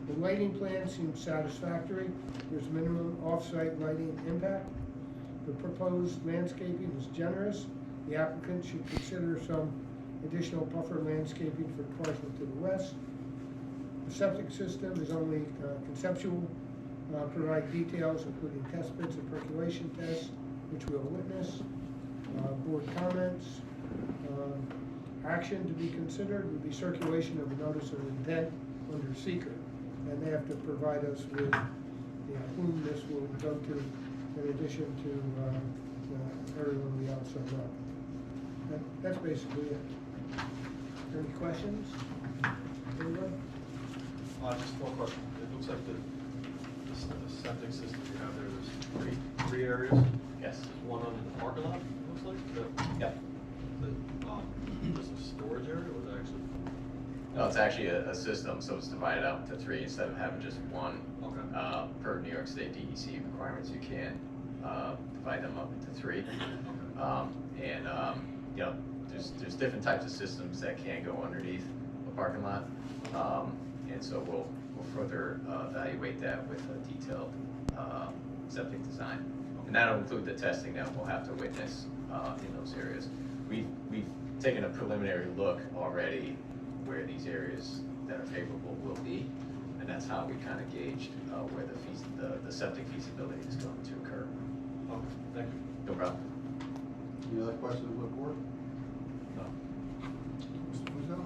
The lighting plan seems satisfactory. There's minimum off-site lighting impact. The proposed landscaping is generous. The applicant should consider some additional buffer landscaping for the parcel to the west. The septic system is only conceptual. Provide details including test pits and percolation tests, which we'll witness. Board comments. Action to be considered would be circulation of a notice of intent under seeker. And they have to provide us with whom this will go to, in addition to everyone we also know. That's basically it. Any questions? Anyone? just one question. It looks like the septic system you have there, there's three areas. yes. One under the parking lot, it looks like. Yep. Just a storage area, or is it actually? No, it's actually a system, so it's divided up into three instead of having just one. Okay. Per New York State DEC requirements, you can divide them up into three. There's different types of systems that can go underneath a parking lot. And so we'll further evaluate that with a detailed septic design. And that'll include the testing that we'll have to witness in those areas. We've taken a preliminary look already where these areas that are favorable will be, and that's how we kind of gauged where the septic feasibility is going to occur. Okay, thank you. No problem. Any other questions from the board? No. Mr. Puzo?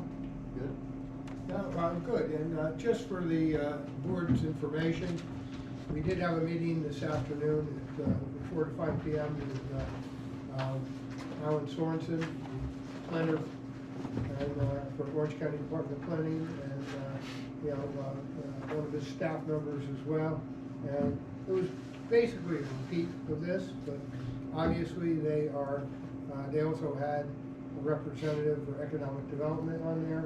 Good? No, good, and just for the board's information, we did have a meeting this afternoon at 4 to 5 p.m. with Alan Sorensen, planner, and for Orange County Department of Planning, and one of his staff members as well. And it was basically a repeat of this, but obviously they are, they also had a representative for economic development on there,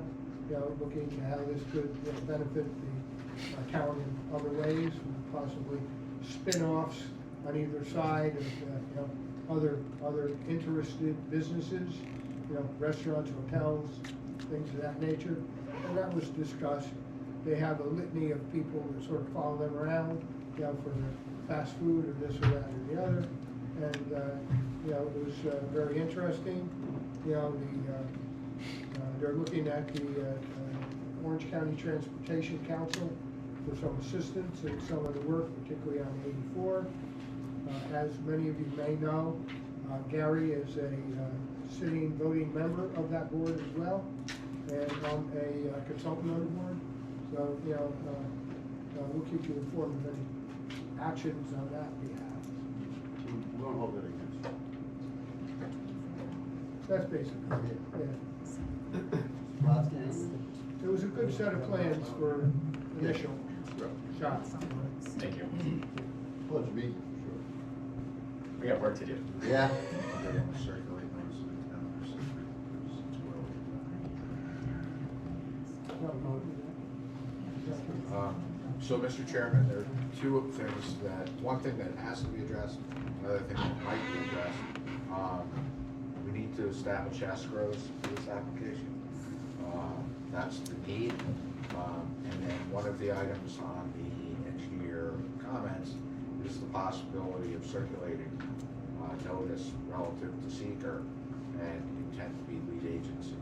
looking at how this could benefit the town in other ways, possibly spin-offs on either side of, other interested businesses, restaurants, hotels, things of that nature. And that was discussed. They have a litany of people that sort of follow them around, for the fast food or this or that or the other. And, it was very interesting. They're looking at the Orange County Transportation Council for some assistance in some of the work, particularly on 84. As many of you may know, Gary is a sitting voting member of that board as well, and I'm a consultant on the board. So, we'll keep you informed of any actions on that behalf. We won't hold it against That's basically it, yeah. you. Brodsky, anything? It was a good set of plans for initial shots. Thank you. Pleasure to meet you. We got work to do. Yeah. So, Mr. Chairman, there are two things one thing that has to be addressed, another thing that might be addressed. We need to establish escrows for this application. That's the need. And then one of the items on the engineer comments is the possibility of circulating notice relative to seeker and intent to be lead agency.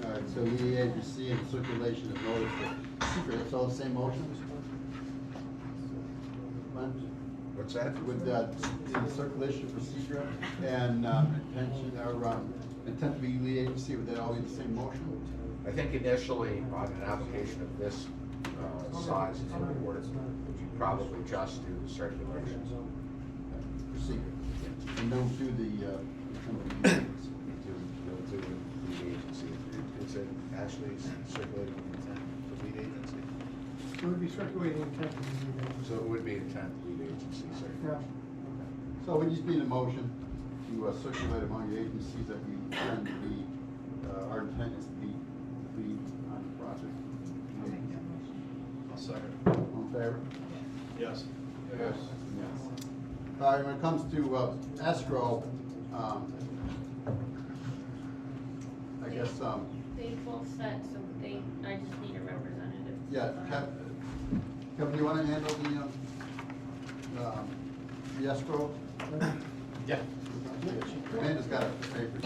All right, so lead agency and circulation of notice for secret, that's all the same motion? Glenn? What's that? With the circulation for secret and intention, or intent to be lead agency, would that all be the same motion? I think initially, on an application of this size and importance, you probably just do the circulations. For secret? And don't do the, You'll do lead agency. It's actually circulating intent to lead agency. So we'd be circulating intent to be lead agency. So it would be intent lead agency Yeah. circulation. so we just need a motion to circulate among the agencies that we intend to be, our intent is to be lead on the project. I'll second. All in favor? Yes. Yes. All right, when it comes to escrow, I guess, They both set, so I just need a representative. yeah, Kevin, you want to handle the escrow? Yeah. Amanda's got it paper.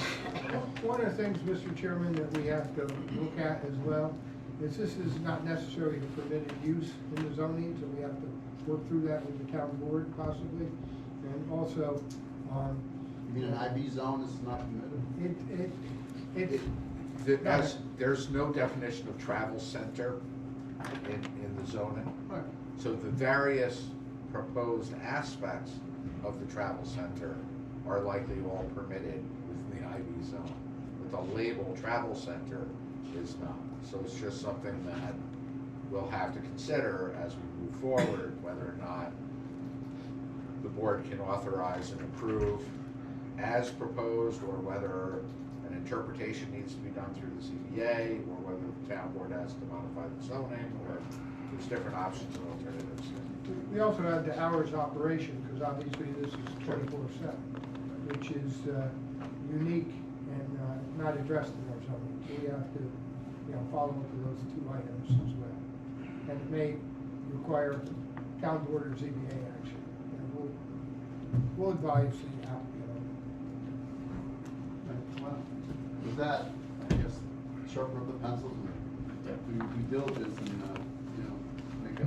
One of the things, Mr. Chairman, that we have to look at as well is this is not necessarily a permitted use in the zoning, so we have to work through that with the town board possibly. And also, You mean an IB zone is not permitted? There's no definition of travel center in the zoning. Right. So the various proposed aspects of the travel center are likely all permitted within the IB zone. But the label travel center is not. So it's just something that we'll have to consider as we move forward, whether or not the board can authorize and approve as proposed, or whether an interpretation needs to be done through the ZBA, or whether the town board has to modify the zoning, or there's different options and alternatives. we also have the hours of operation, because obviously this is 24/7, which is unique and not addressed in our zoning. So we have to, follow up with those two items as well. And it may require town board or ZBA action. And we'll advise the applicant on Well, with that, I guess, sharpen up the pencils and do due diligence and, make a,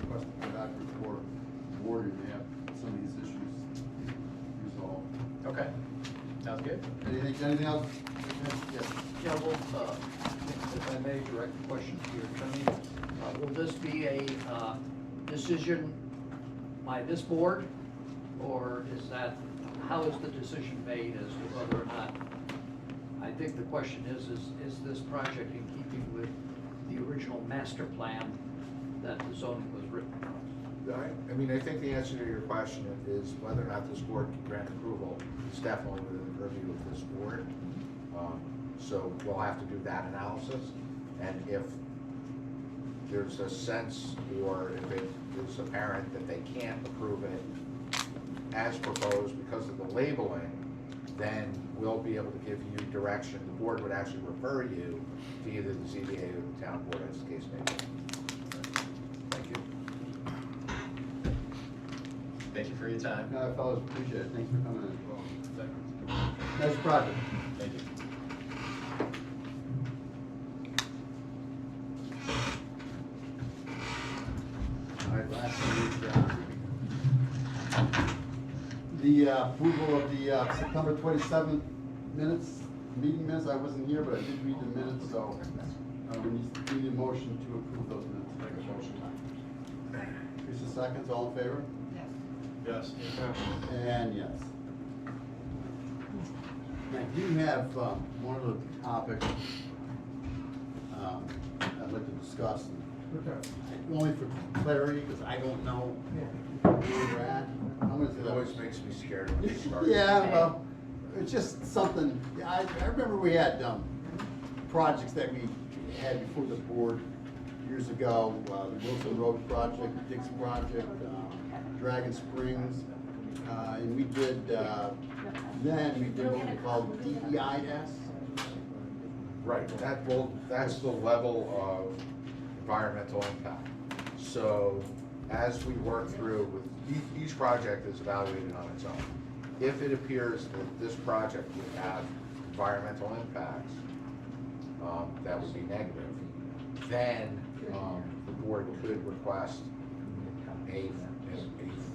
request to come back before the board, and they have some of these issues resolved. Okay. Sounds good. Anything else? Yes. Yeah, well, if I may direct a question to your attorney, will this be a decision by this board? Or is that, how is the decision made as to whether or not, I think the question is this project in keeping with the original master plan that the zoning was written on? I mean, I think the answer to your question is whether or not this board can grant approval is definitely within the purview of this board. So we'll have to do that analysis, and if there's a sense, or if it is apparent that they can't approve it as proposed because of the labeling, then we'll be able to give you direction. The board would actually refer you to either the ZBA or the town board, as the case may be. Thank you. Thank you for your time. No, fellows, appreciate it. Thanks for coming in. Nice project. Thank you. All right, last thing is, the approval of the September 27th minutes, meeting minutes. I wasn't here, but I did read the minutes, so we need a motion to approve those minutes. Make a motion. Teresa seconds, all in favor? Yes. And yes. I do have one other topic I'd like to discuss. Okay. Only for clarity, because I don't know Yeah. where we're at. I'm It gonna always makes me scared when you start. Yeah, well, it's just something, I remember we had projects that we had before the board years ago, the Wilson Road project, Dix project, Dragon Springs, and we did, then we did what we called DEIS. Right, that's the level of environmental impact. So as we work through, with each project is evaluated on its own. If it appears that this project would have environmental impacts that would be negative, then the board could request a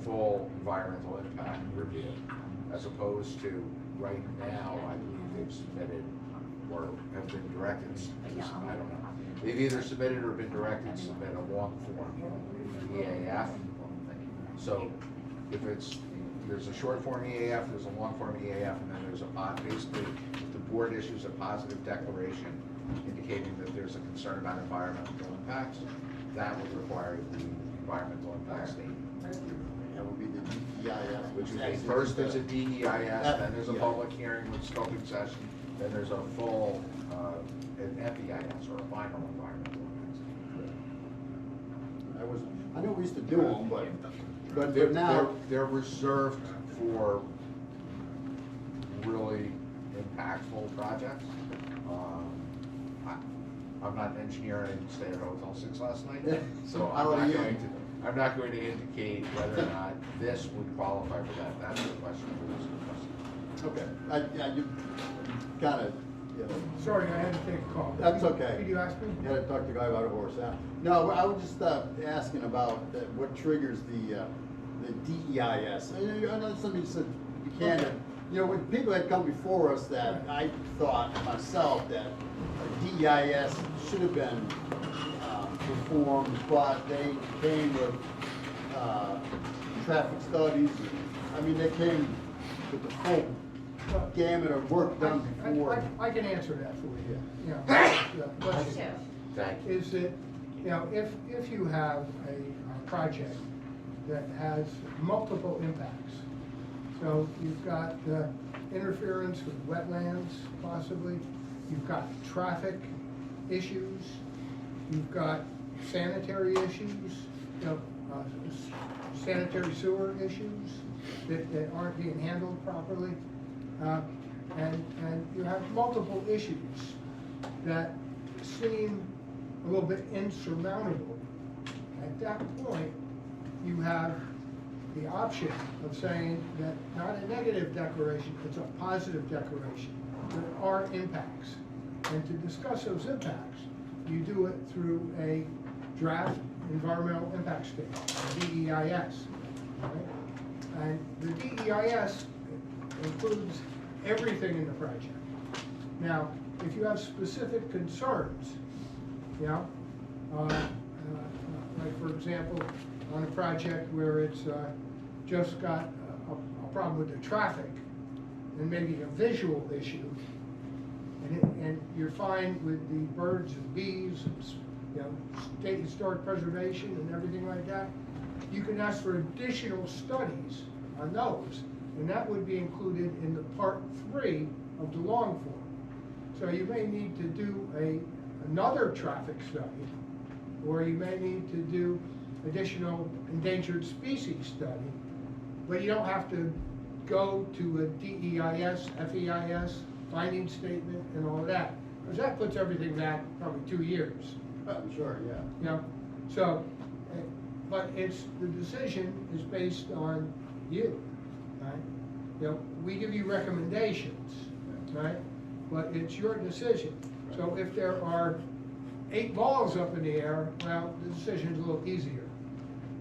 full environmental impact review, as opposed to right now, I believe they've submitted or have been directed, I don't know. They've either submitted or been directed to submit a long form EAF. So if there's a short form EAF, there's a long form EAF, and then there's basically, if the board issues a positive declaration indicating that there's a concern about environmental impacts, that would require the environmental impact statement. That would be the DEIS. Which would be, first there's a DEIS, then there's a public hearing with scoping session, then there's a full, an FEIS, or a final environmental impact. I know we used to do them, but They're now, they're reserved for really impactful projects. I'm not an engineer, I didn't stay at Hotel 6 last night, so How are you? I'm not going to indicate whether or not this would qualify for that. That's the question for this question. okay, you kind of, Sorry, I had to take a call. That's okay. Did you ask me? you had to talk to the guy about a horse, huh? No, I was just asking about what triggers the DEIS. I know somebody said you can't, when people had come before us that I thought myself that DEIS should have been performed, but they came with traffic studies. I mean, they came with the full gamut of work done before. I can answer that for you. The question Thank you. is that, if you have a project that has multiple impacts, so you've got interference with wetlands possibly, you've got traffic issues, you've got sanitary issues, sanitary sewer issues that aren't being handled properly, and you have multiple issues that seem a little bit insurmountable. At that point, you have the option of saying that not a negative declaration, it's a positive declaration. There are impacts. And to discuss those impacts, you do it through a draft environmental impact statement, DEIS. Right? And the DEIS includes everything in the project. Now, if you have specific concerns, like for example, on a project where it's just got a problem with the traffic and maybe a visual issue, and you're fine with the birds and bees, and, state historic preservation and everything like that, you can ask for additional studies on those, and that would be included in the part 3 of the long form. So you may need to do another traffic study, or you may need to do additional endangered species study, but you don't have to go to a DEIS, FEIS, finding statement and all of that, because that puts everything back probably 2 years. I'm sure, yeah. You know, so, but the decision is based on you, right? You know, we give you recommendations, right? But it's your decision. So if there are 8 balls up in the air, well, the decision's a little easier.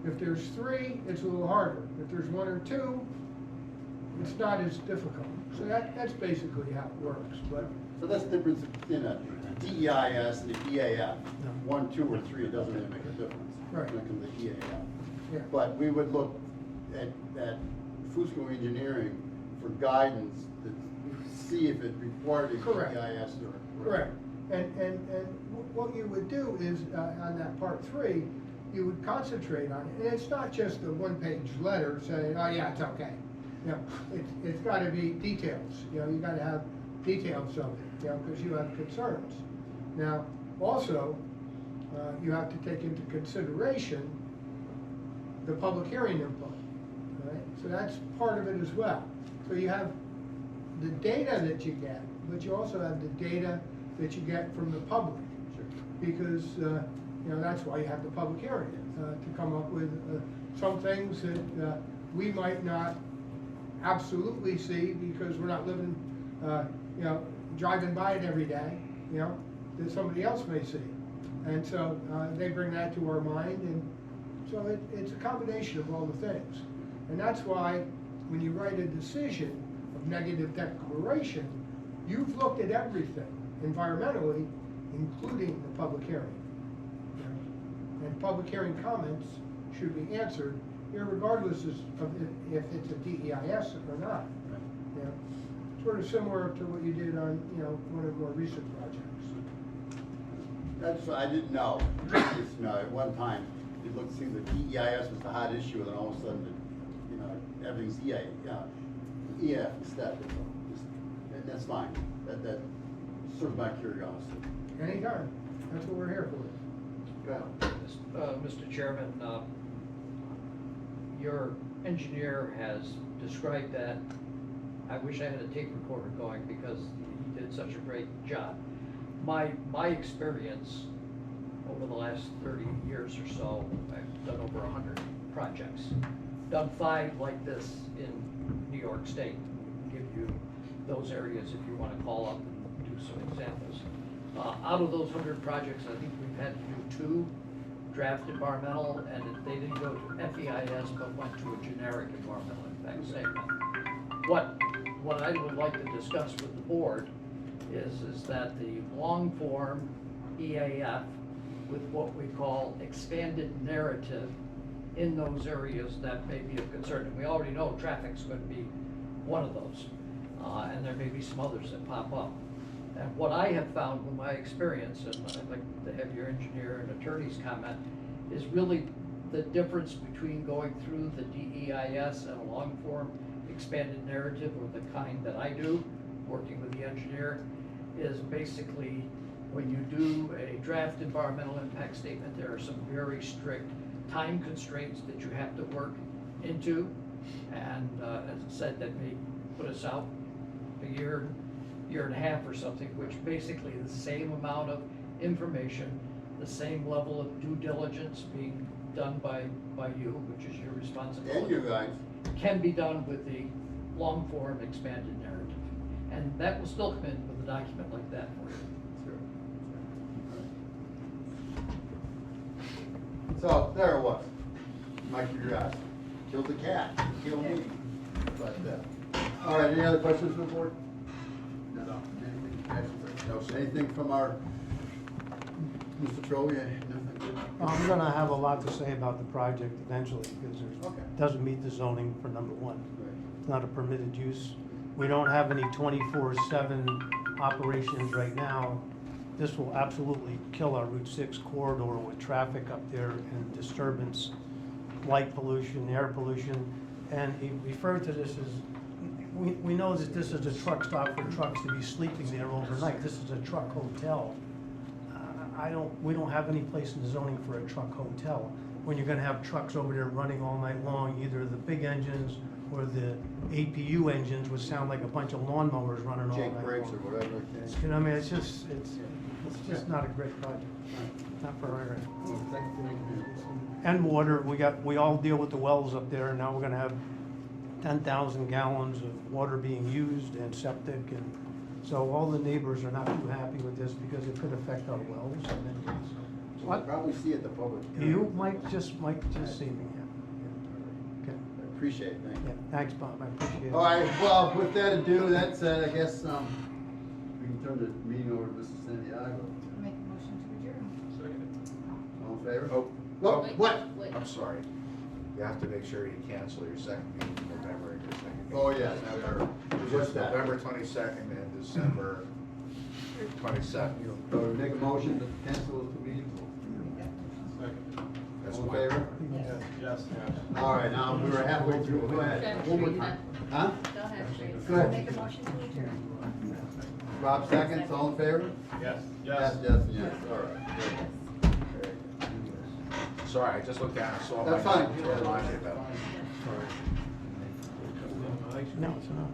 If there's 3, it's a little harder. If there's 1 or 2, it's not as difficult. So that's basically how it works, but. So that's the difference in a DEIS and the EAF. 1, 2, or 3, it doesn't really make a difference. Right. When it comes to EAF. Yeah. But we would look at Fusco Engineering for guidance to see if it required a Correct. DEIS or. Correct. And what you would do is, on that part 3, you would concentrate on it. And it's not just a one-page letter saying, oh yeah, it's okay. You know, it's gotta be details, you know, you gotta have details of it, you know, because you have concerns. Now, also, you have to take into consideration the public hearing input, right? So that's part of it as well. So you have the data that you get, but you also have the data that you get from the public. Sure. Because, you know, that's why you have the public hearing, to come up with some things that we might not absolutely see because we're not living, you know, driving by it every day, you know, that somebody else may see. And so they bring that to our mind, and so it's a combination of all the things. And that's why when you write a decision of negative declaration, you've looked at everything environmentally, including the public hearing. You know? And public hearing comments should be answered irregardless of if it's a DEIS or not. You know? Sort of similar to what you did on, you know, one of the more recent projects. That's what I didn't know. Just, you know, at one time, it looked, seemed the DEIS was the hot issue, and then all of a sudden, you know, everything's EF instead. And that's fine. That serves my curiosity. Anytime. That's what we're here for. Go ahead. Mr. Chairman, your engineer has described that. I wish I had a tape recorder going because he did such a great job. My experience over the last 30 years or so, I've done over 100 projects. Done 5 like this in New York State. Give you those areas if you want to call up and do some examples. Out of those 100 projects, I think we've had to do 2 draft environmental, and they didn't go to FEIS, but went to a generic environmental impact statement. What I would like to discuss with the board is that the long form EAF with what we call expanded narrative in those areas that may be of concern. And we already know traffic's going to be one of those, and there may be some others that pop up. And what I have found with my experience, and I'd like to have your engineer and attorney's comment, is really the difference between going through the DEIS and a long form expanded narrative, or the kind that I do, working with the engineer, is basically when you do a draft environmental impact statement, there are some very strict time constraints that you have to work into. And as I said, that may put us out a year and a half or something, which basically the same amount of information, the same level of due diligence being done by you, which is your responsibility. And you guys. Can be done with the long form expanded narrative. And that will still come in with a document like that for you. So there it was. My curiosity. Killed the cat. Killed me. But, all right, any other questions from the board? No. Anything from our, Mr. Troll? Yeah, nothing? I'm gonna have a lot to say about the project eventually, because Okay. it doesn't meet the zoning for number 1. Right. It's not a permitted use. We don't have any 24/7 operations right now. This will absolutely kill our Route 6 corridor with traffic up there and disturbance. light pollution, air pollution, and he referred to this as, we know that this is a truck stop for trucks to be sleeping there overnight. This is a truck hotel. We don't have any place in the zoning for a truck hotel. When you're gonna have trucks over there running all night long, either the big engines or the APU engines, which sound like a bunch of lawnmowers running all night long. Jake brakes or whatever. You know, I mean, it's just not a great project, not for our area. And water, we all deal with the wells up there, and now we're gonna have 10,000 gallons of water being used and septic, and so all the neighbors are not too happy with this because it could affect our wells. We'll probably see at the public. You might just see me, yeah. Okay, I appreciate it, thank yeah, you. thanks, Bob, I appreciate it. All right, well, with that ado, that's, I guess, we can turn the meeting over to Mr. Santiago. Make a motion to adjourn. All in favor? Oh, Oh, what? Wait. I'm sorry. You have to make sure you cancel your second meeting in November and your second meeting. Oh, yeah. It's What's just that? November 22nd and December 22nd. So make a motion to cancel those two meetings? That's All in my- favor? Yes. All right, now, we were halfway through, go ahead. One more time. Huh? Go ahead, please. Go ahead. Make a motion to adjourn. Rob seconds, all in favor? Yes. Yes, yes, all right. Good. Sorry, I just looked down and saw. That's my fine. note to remind you about it. No, it's not.